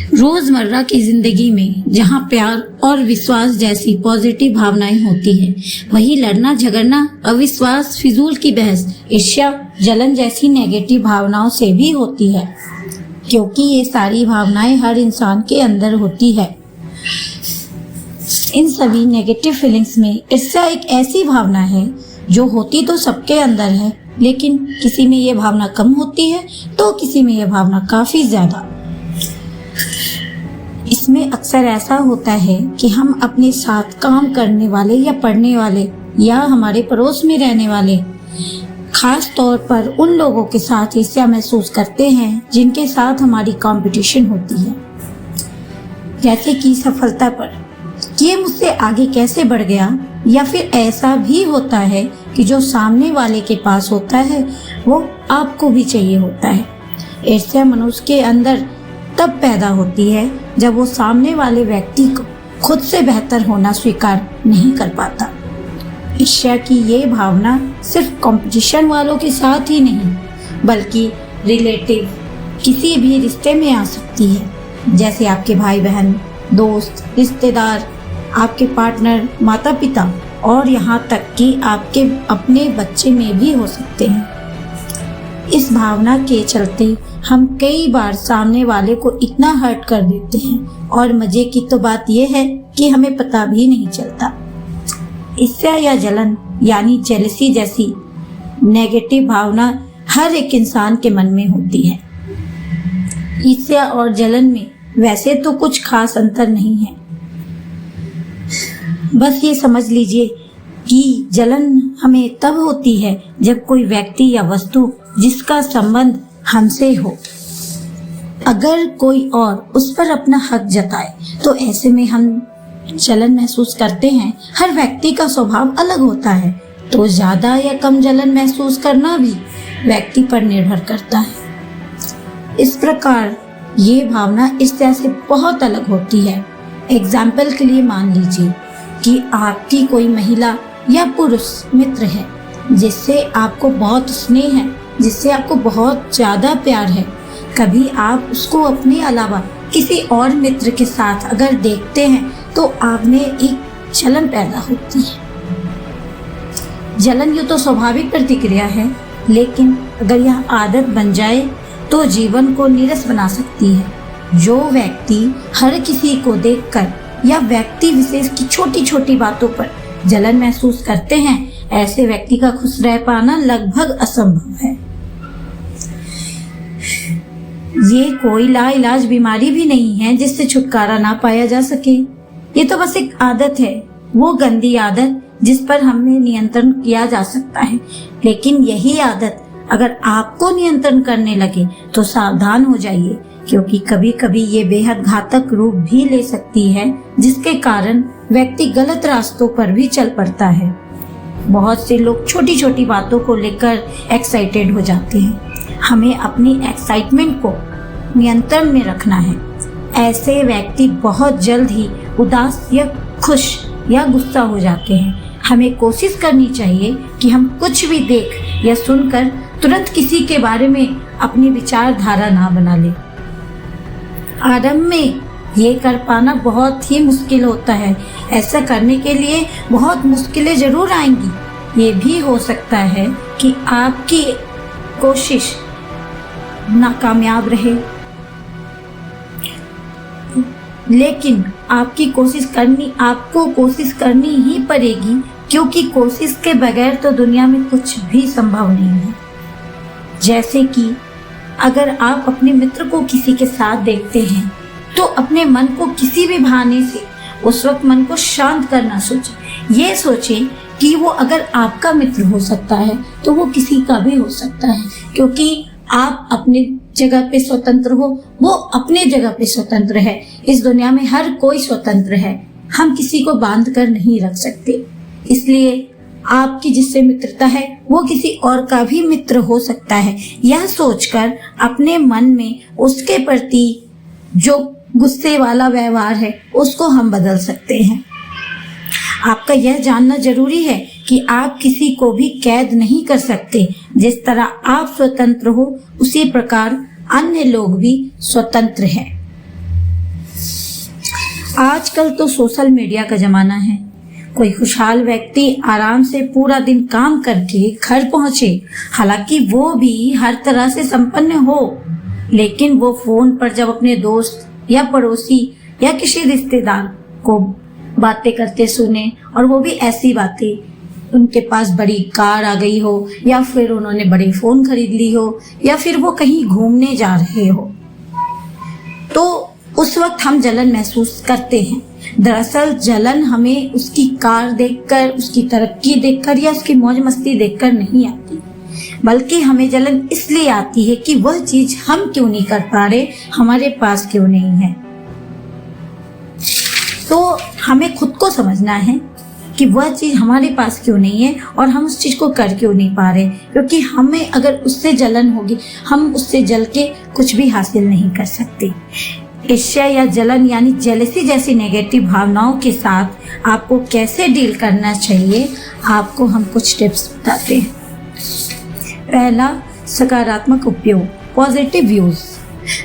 रोजमर्रा की जिंदगी में जहाँ प्यार और विश्वास जैसी पॉजिटिव भावनाएं होती हैं, वहीं लड़ना झगड़ना, अविश्वास, फिजूल की बहस, ईर्ष्या, जलन जैसी नेगेटिव भावनाओं से भी होती है, क्योंकि ये सारी भावनाएं हर इंसान के अंदर होती है। इन सभी नेगेटिव फीलिंग्स में ईर्ष्या एक ऐसी भावना है जो होती तो सबके अंदर है, लेकिन किसी में ये भावना कम होती है तो किसी में ये भावना काफी ज्यादा। इसमें अक्सर ऐसा होता है कि हम अपने साथ काम करने वाले या पढ़ने वाले या हमारे पड़ोस में रहने वाले खास तौर पर उन लोगों के साथ ईर्ष्या महसूस करते हैं जिनके साथ हमारी कंपटीशन होती है। जैसे कि सफलता पर कि ये मुझसे आगे कैसे बढ़ गया, या फिर ऐसा भी होता है कि जो सामने वाले के पास होता है वो आपको भी चाहिए होता है। ईर्ष्या मनुष्य के अंदर तब पैदा होती है जब वो सामने वाले व्यक्ति को खुद से बेहतर होना स्वीकार नहीं कर पाता। ईर्ष्या की ये भावना सिर्फ कंपटीशन वालों के साथ ही नहीं बल्कि रिलेटिव किसी भी रिश्ते में आ सकती है, जैसे आपके भाई बहन, दोस्त, रिश्तेदार, आपके पार्टनर, माता पिता और यहाँ तक कि आपके अपने बच्चे में भी हो सकते हैं। इस भावना के चलते हम कई बार सामने वाले को इतना हर्ट कर देते हैं और मजे की तो बात यह है कि हमें पता भी नहीं चलता। ईर्ष्या या जलन यानी जेलसी जैसी नेगेटिव भावना हर एक इंसान के मन में होती है। ईर्ष्या और जलन में वैसे तो कुछ खास अंतर नहीं है, बस ये समझ लीजिए कि जलन हमें तब होती है जब कोई व्यक्ति या वस्तु जिसका संबंध हमसे हो, अगर कोई और उस पर अपना हक जताए तो ऐसे में हम जलन महसूस करते हैं। हर व्यक्ति का स्वभाव अलग होता है, तो ज्यादा या कम जलन महसूस करना भी व्यक्ति पर निर्भर करता है। इस प्रकार ये भावना ईर्ष्या से बहुत अलग होती है। एग्जाम्पल के लिए मान लीजिए कि आपकी कोई महिला या पुरुष मित्र है जिससे आपको बहुत स्नेह है, जिससे आपको बहुत ज्यादा प्यार है। कभी आप उसको अपने अलावा किसी और मित्र के साथ अगर देखते हैं तो आप में एक जलन पैदा होती है। जलन यूँ तो स्वाभाविक प्रतिक्रिया है, लेकिन अगर यह आदत बन जाए तो जीवन को नीरस बना सकती है। जो व्यक्ति हर किसी को देखकर या व्यक्ति विशेष की छोटी छोटी बातों पर जलन महसूस करते हैं, ऐसे व्यक्ति का खुश रह पाना लगभग असंभव है। ये कोई लाइलाज बीमारी भी नहीं है जिससे छुटकारा ना पाया जा सके। ये तो बस एक आदत है, वो गंदी आदत जिस पर हमें नियंत्रण किया जा सकता है। लेकिन यही आदत अगर आपको नियंत्रण करने लगे तो सावधान हो जाइए, क्योंकि कभी कभी ये बेहद घातक रूप भी ले सकती है, जिसके कारण व्यक्ति गलत रास्तों पर भी चल पड़ता है। बहुत से लोग छोटी छोटी बातों को लेकर एक्साइटेड हो जाते हैं। हमें अपनी एक्साइटमेंट को नियंत्रण में रखना है। ऐसे व्यक्ति बहुत जल्द ही उदास या खुश या गुस्सा हो जाते हैं। हमें कोशिश करनी चाहिए कि हम कुछ भी देख या सुनकर तुरंत किसी के बारे में अपनी विचारधारा ना बना ले। आरंभ में ये कर पाना बहुत ही मुश्किल होता है। ऐसा करने के लिए बहुत मुश्किलें जरूर आएंगी। ये भी हो सकता है कि आपकी कोशिश नाकामयाब रहे, लेकिन आपको कोशिश करनी ही पड़ेगी, क्योंकि कोशिश के बगैर तो दुनिया में कुछ भी संभव नहीं है। जैसे कि अगर आप अपने मित्र को किसी के साथ देखते हैं तो अपने मन को किसी भी बहाने से उस वक्त मन को शांत करना सोचें। ये सोचें कि वो अगर आपका मित्र हो सकता है तो वो किसी का भी हो सकता है, क्योंकि आप अपने जगह पे स्वतंत्र हो, वो अपने जगह पे स्वतंत्र है। इस दुनिया में हर कोई स्वतंत्र है, हम किसी को बांध कर नहीं रख सकते। इसलिए आपकी जिससे मित्रता है वो किसी और का भी मित्र हो सकता है। यह सोचकर अपने मन में उसके प्रति जो गुस्से वाला व्यवहार है उसको हम बदल सकते हैं। आपका यह जानना जरूरी है कि आप किसी को भी कैद नहीं कर सकते। जिस तरह आप स्वतंत्र हो, उसी प्रकार अन्य लोग भी स्वतंत्र हैं। आजकल तो सोशल मीडिया का जमाना है। कोई खुशहाल व्यक्ति आराम से पूरा दिन काम करके घर पहुंचे, हालांकि वो भी हर तरह से संपन्न हो, लेकिन वो फोन पर जब अपने दोस्त या पड़ोसी या किसी रिश्तेदार को बातें करते सुने, और वो भी ऐसी बातें, उनके पास बड़ी कार आ गई हो, या फिर उन्होंने बड़ी फोन खरीद ली हो, या फिर वो कहीं घूमने जा रहे हो, तो उस वक्त हम जलन महसूस करते हैं। दरअसल जलन हमें उसकी कार देखकर, उसकी तरक्की देखकर या उसकी मौज मस्ती देखकर नहीं आती, बल्कि हमें जलन इसलिए आती है कि वह चीज हम क्यों नहीं कर पा रहे, हमारे पास क्यों नहीं है। तो हमें खुद को समझना है कि वह चीज हमारे पास क्यों नहीं है और हम उस चीज को कर क्यों नहीं पा रहे, क्योंकि हमें अगर उससे जलन होगी, हम उससे जल के कुछ भी हासिल नहीं कर सकते। ईर्ष्या या जलन यानी जेलसी जैसी नेगेटिव भावनाओं के साथ आपको कैसे डील करना चाहिए, आपको हम कुछ टिप्स बताते हैं। पहला, सकारात्मक उपयोग, पॉजिटिव यूज।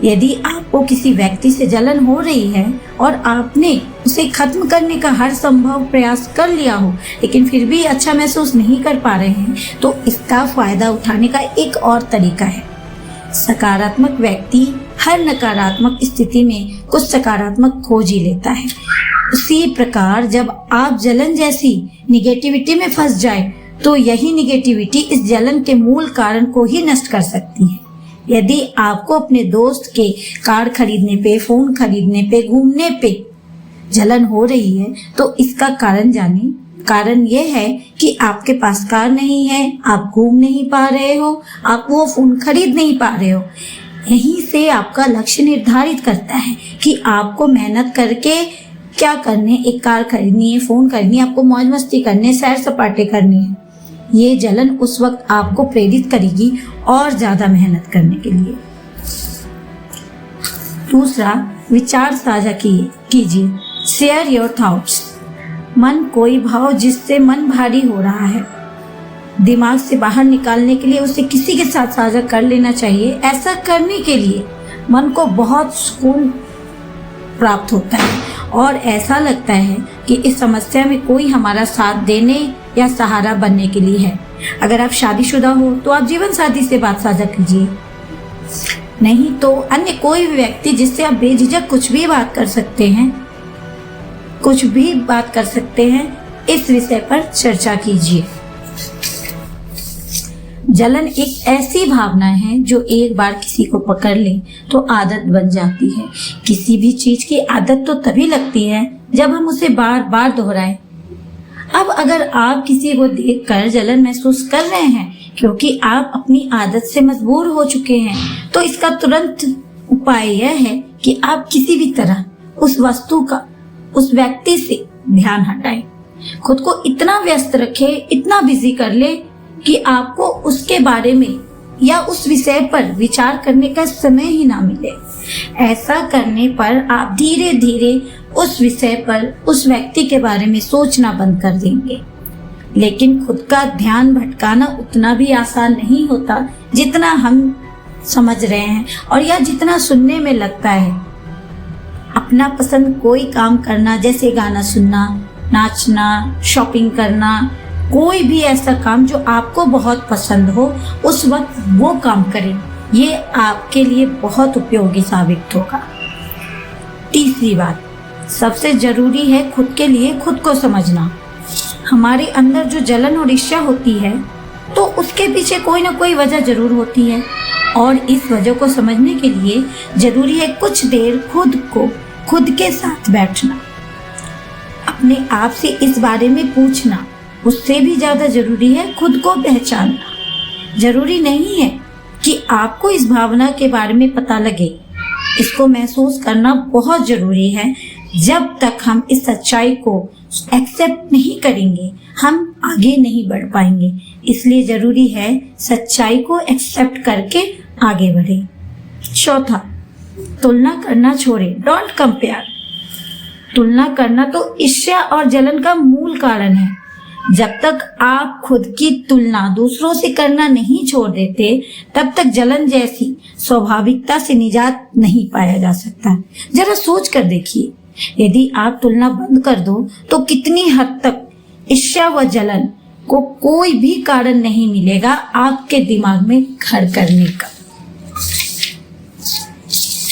यदि आपको किसी व्यक्ति से जलन हो रही है और आपने उसे खत्म करने का हर संभव प्रयास कर लिया हो, लेकिन फिर भी अच्छा महसूस नहीं कर पा रहे हैं, तो इसका फायदा उठाने का एक और तरीका है। सकारात्मक व्यक्ति हर नकारात्मक स्थिति में कुछ सकारात्मक खोज ही लेता है। उसी प्रकार जब आप जलन जैसी निगेटिविटी में फंस जाए, तो यही निगेटिविटी इस जलन के मूल कारण को ही नष्ट कर सकती है। यदि आपको अपने दोस्त के कार खरीदने पे, फोन खरीदने पे, घूमने पे जलन हो रही है, तो इसका कारण जानिए। कारण यह है कि आपके पास कार नहीं है, आप घूम नहीं पा रहे हो, आप वो फोन खरीद नहीं पा रहे हो। यहीं से आपका लक्ष्य निर्धारित करता है कि आपको मेहनत करके क्या करने, एक कार खरीदनी है, फोन खरीदनी है, आपको मौज मस्ती करनी है, सैर सपाटे करनी है। ये जलन उस वक्त आपको प्रेरित करेगी और ज्यादा मेहनत करने के लिए। दूसरा, विचार साझा कीजिए, शेयर योर थॉट्स। मन कोई भाव जिससे मन भारी हो रहा है, दिमाग से बाहर निकालने के लिए उसे किसी के साथ साझा कर लेना चाहिए। ऐसा करने के लिए मन को बहुत सुकून प्राप्त होता है और ऐसा लगता है कि इस समस्या में कोई हमारा साथ देने या सहारा बनने के लिए है। अगर आप शादीशुदा हो तो आप जीवन साथी से बात साझा कीजिए, नहीं तो अन्य कोई भी व्यक्ति जिससे आप बेझिझक कुछ भी बात कर सकते हैं, इस विषय पर चर्चा कीजिए। जलन एक ऐसी भावना है जो एक बार किसी को पकड़ ले तो आदत बन जाती है। किसी भी चीज की आदत तो तभी लगती है जब हम उसे बार बार दोहराएं। अब अगर आप किसी को देखकर जलन महसूस कर रहे हैं क्योंकि आप अपनी आदत से मजबूर हो चुके हैं, तो इसका तुरंत उपाय यह है कि आप किसी भी तरह उस वस्तु का, उस व्यक्ति से ध्यान हटाएं। खुद को इतना व्यस्त रखें, इतना बिजी कर ले कि आपको उसके बारे में या उस विषय पर विचार करने का समय ही ना मिले। ऐसा करने पर आप धीरे धीरे उस विषय पर, उस व्यक्ति के बारे में सोचना बंद कर देंगे। लेकिन खुद का ध्यान भटकाना उतना भी आसान नहीं होता जितना हम समझ रहे हैं और या जितना सुनने में लगता है। अपना पसंद कोई काम करना, जैसे गाना सुनना, नाचना, शॉपिंग करना, कोई भी ऐसा काम जो आपको बहुत पसंद हो, उस वक्त वो काम करें। ये आपके लिए बहुत उपयोगी साबित होगा। तीसरी बात, सबसे जरूरी है खुद के लिए खुद को समझना। हमारे अंदर जो जलन और ईर्ष्या होती है, तो उसके पीछे कोई ना कोई वजह जरूर होती है और इस वजह को समझने के लिए जरूरी है कुछ देर खुद के साथ बैठना, अपने आप से इस बारे में पूछना। उससे भी ज्यादा जरूरी है खुद को पहचानना। जरूरी नहीं है कि आपको इस भावना के बारे में पता लगे, इसको महसूस करना बहुत जरूरी है। जब तक हम इस सच्चाई को एक्सेप्ट नहीं करेंगे, हम आगे नहीं बढ़ पाएंगे। इसलिए जरूरी है सच्चाई को एक्सेप्ट करके आगे बढ़े। चौथा, तुलना करना छोड़े, डोंट कंपेयर। तुलना करना तो ईर्ष्या और जलन का मूल कारण है। जब तक आप खुद की तुलना दूसरों से करना नहीं छोड़ देते, तब तक जलन जैसी स्वाभाविकता से निजात नहीं पाया जा सकता। जरा सोच कर देखिए, यदि आप तुलना बंद कर दो तो कितनी हद तक ईर्ष्या व जलन को कोई भी कारण नहीं मिलेगा आपके दिमाग में घर करने का।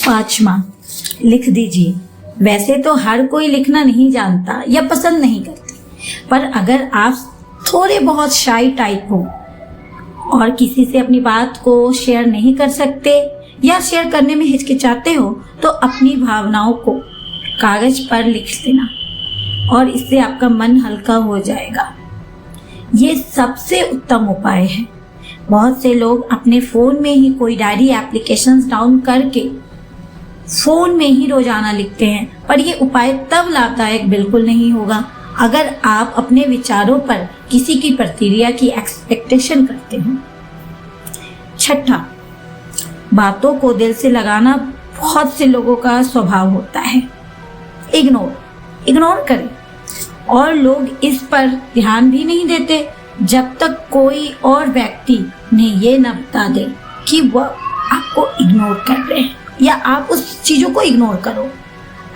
5वां, लिख दीजिए। वैसे तो हर कोई लिखना नहीं जानता या पसंद नहीं करते, पर अगर आप थोड़े बहुत शाई टाइप हो और किसी से अपनी बात को शेयर नहीं कर सकते या शेयर करने में हिचकिचाते हो, तो अपनी भावनाओं को कागज पर लिख देना और इससे आपका मन हल्का हो जाएगा। ये सबसे उत्तम उपाय है। बहुत से लोग अपने फोन में ही कोई डायरी एप्लीकेशंस डाउन करके फोन में ही रोजाना लिखते हैं, पर यह उपाय तब लाभदायक बिल्कुल नहीं होगा अगर आप अपने विचारों पर किसी की प्रतिक्रिया की एक्सपेक्टेशन करते हो। 6, बातों को दिल से लगाना बहुत से लोगों का स्वभाव होता है। इग्नोर करें, और लोग इस पर ध्यान भी नहीं देते जब तक कोई और व्यक्ति ने ये न बता दे कि वह आपको इग्नोर कर रहे हैं या आप उस चीजों को इग्नोर करो।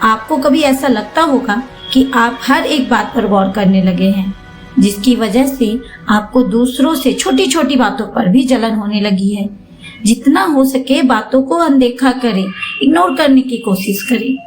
आपको कभी ऐसा लगता होगा कि आप हर एक बात पर गौर करने लगे हैं, जिसकी वजह से आपको दूसरों से छोटी छोटी बातों पर भी जलन होने लगी है। जितना हो सके बातों को अनदेखा करें, इग्नोर करने की कोशिश करें।